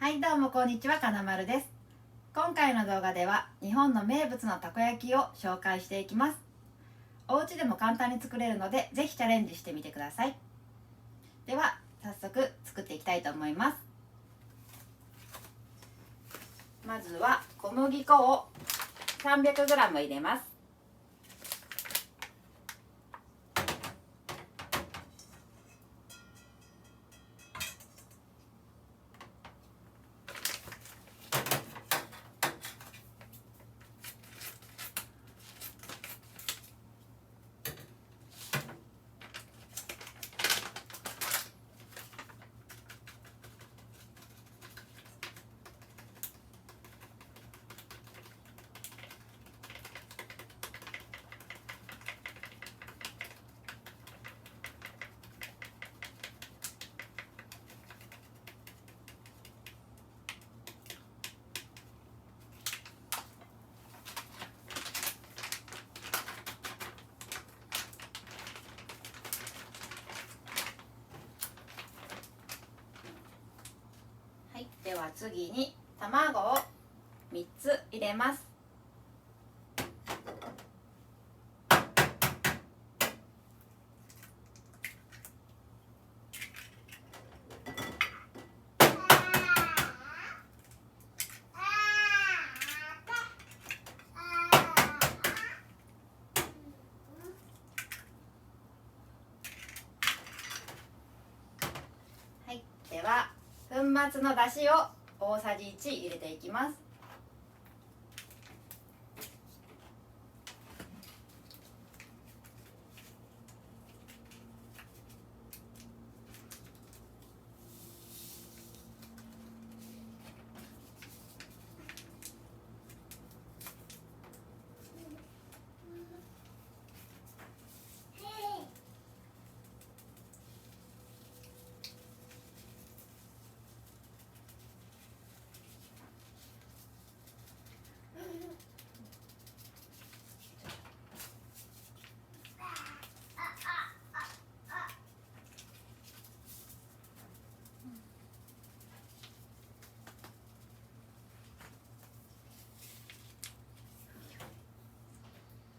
はいどうもこんにちは、かなまるです。今回の動画では日本の名物のたこ焼きを紹介していきます。お家でも簡単に作れるのでぜひチャレンジしてみてください。では早速作っていきたいと思います。まずは小麦粉を 300g 入れます。はい、では次に卵を3つ入れます。はい、では粉末のだしを大さじ1入れていきます。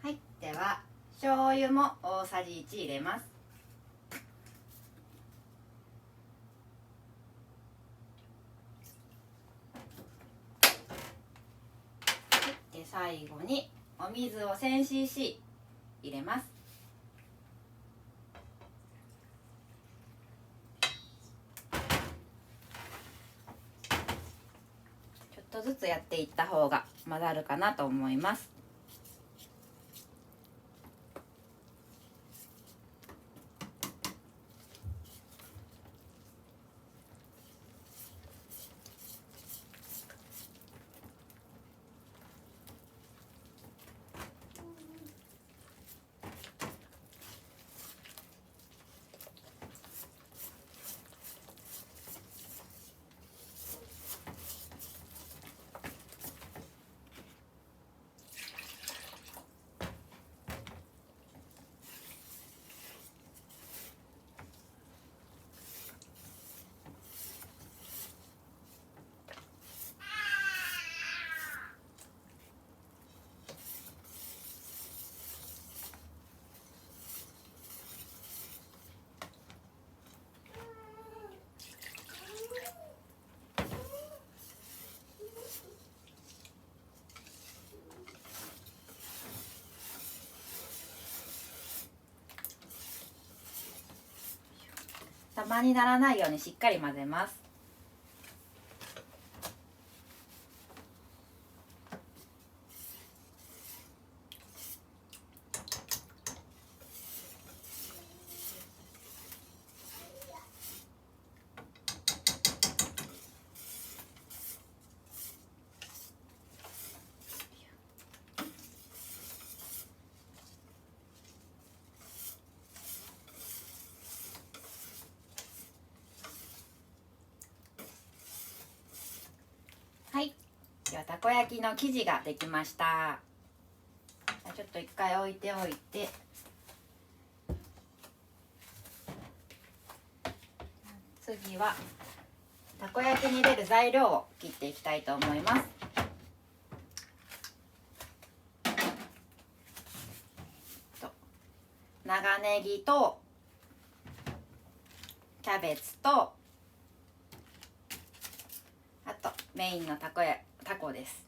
はい、では醤油も大さじ1入れます。で最後にお水を 1000cc 入れます。ちょっとずつやっていった方が混ざるかなと思います。ダマにならないようにしっかり混ぜます。はい、ではたこ焼きの生地ができました。ちょっと一回置いておいて、次はたこ焼きに入れる材料を切っていきたいと思います。長ネギとキャベツと、あとメインのタコです。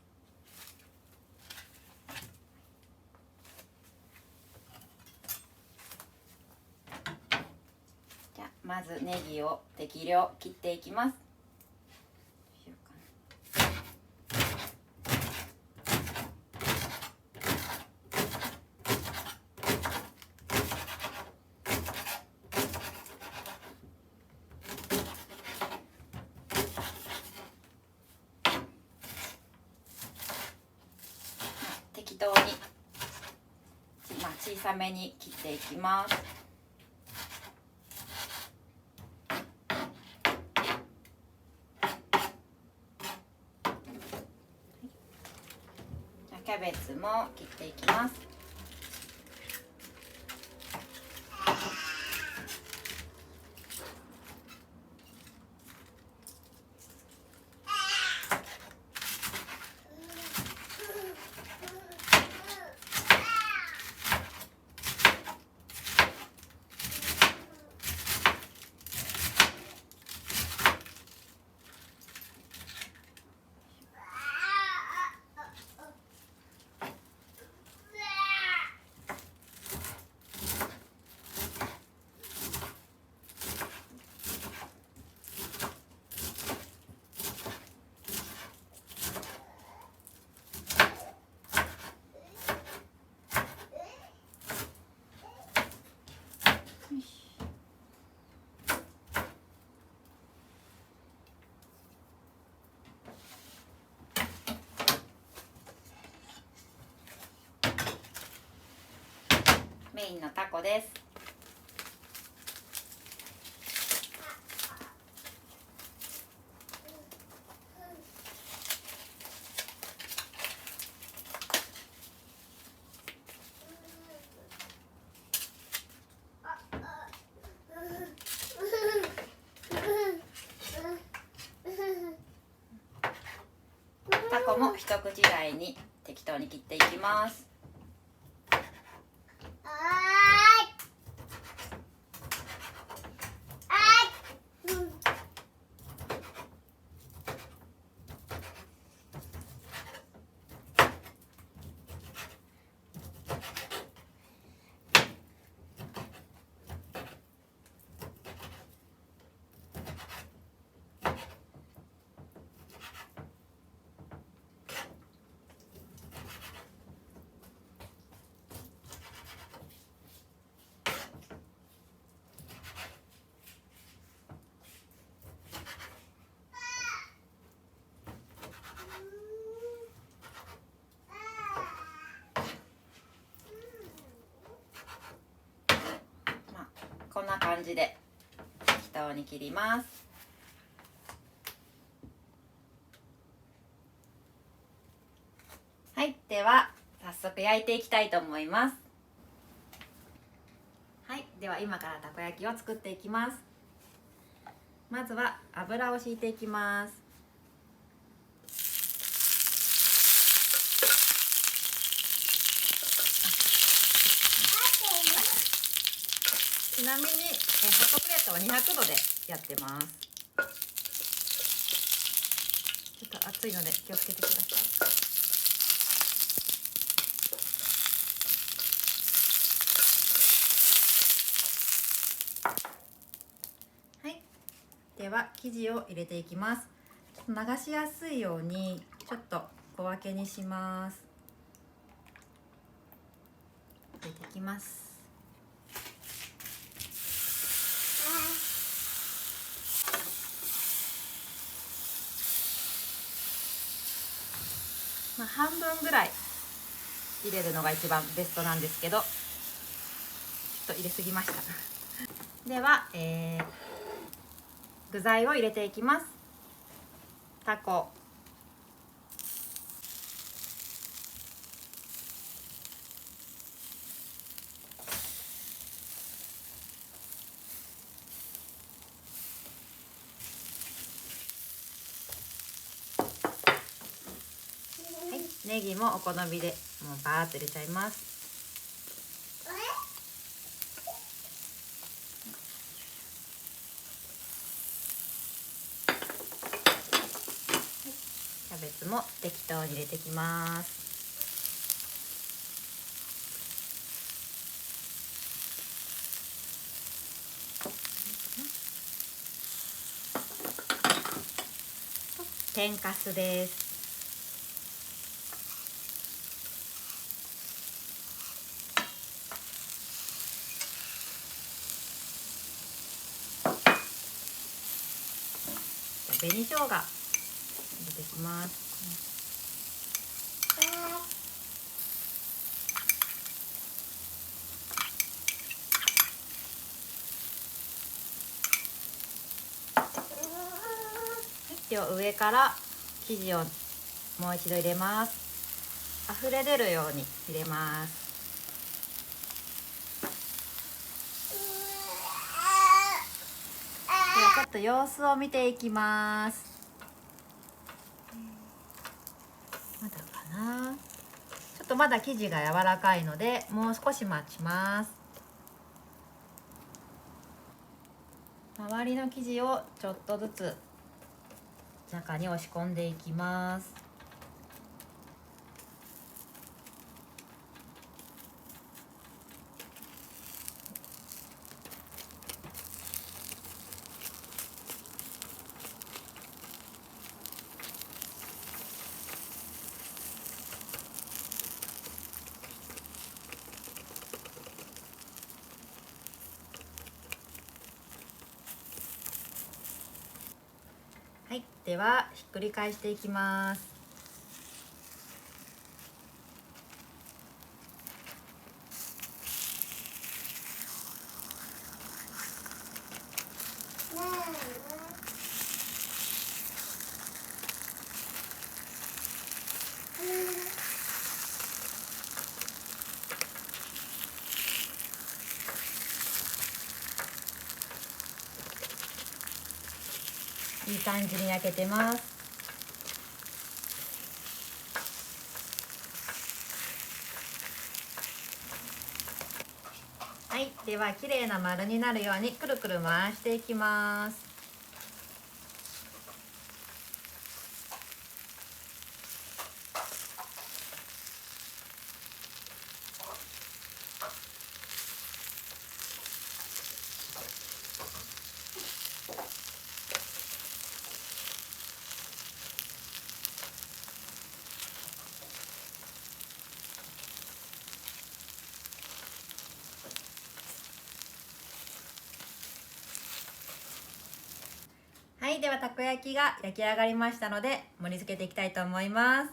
じゃあまずネギを適量切っていきます。適当に、小さめに切っていきます。キャベツも切っていきます。メインのタコです。タコも一口大に適当に切っていきます。こんな感じで適当に切ります。はい、では早速焼いていきたいと思います。はい、では今からたこ焼きを作っていきます。まずは油を敷いていきます。ちなみにホットプレートは200度でやってます。ちょっと熱いので気をつけてください。はい、では生地を入れていきます。流しやすいようにちょっと小分けにします。入れていきます。半分ぐらい入れるのが一番ベストなんですけど、ちょっと入れすぎましたでは、具材を入れていきます。タコ、ネギもお好みでもうバーッと入れちゃいます。キャベツも適当に入れていきます。天かすです。紅生姜入れていきます。では上から生地をもう一度入れます。溢れ出るように入れます。ではちょっと様子を見ていきます。まだかな。ちょっとまだ生地が柔らかいのでもう少し待ちます。周りの生地をちょっとずつ中に押し込んでいきます。はい、ではひっくり返していきます。いい感じに焼けてます。はい、では綺麗な丸になるようにくるくる回していきます。はい、ではたこ焼きが焼き上がりましたので盛り付けていきたいと思います。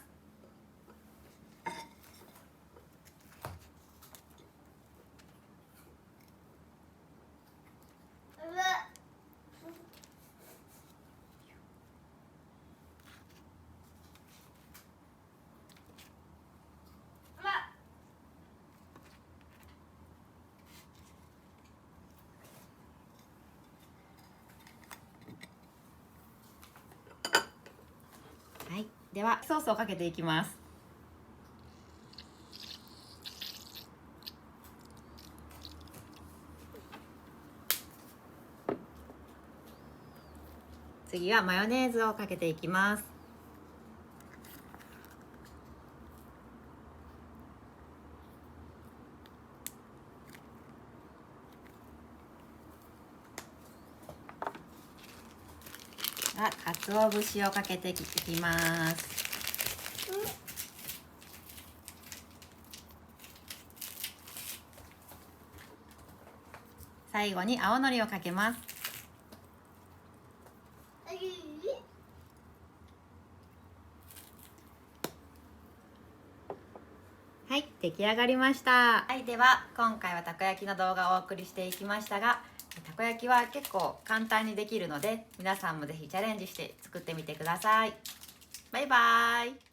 はい、ではソースをかけていきます。次はマヨネーズをかけていきます。鰹節をかけていきます。最後に青のりをかけます。はい、出来上がりました。はい、では今回はたこ焼きの動画をお送りしていきましたが、たこ焼きは結構簡単にできるので皆さんもぜひチャレンジして作ってみてください。バイバーイ。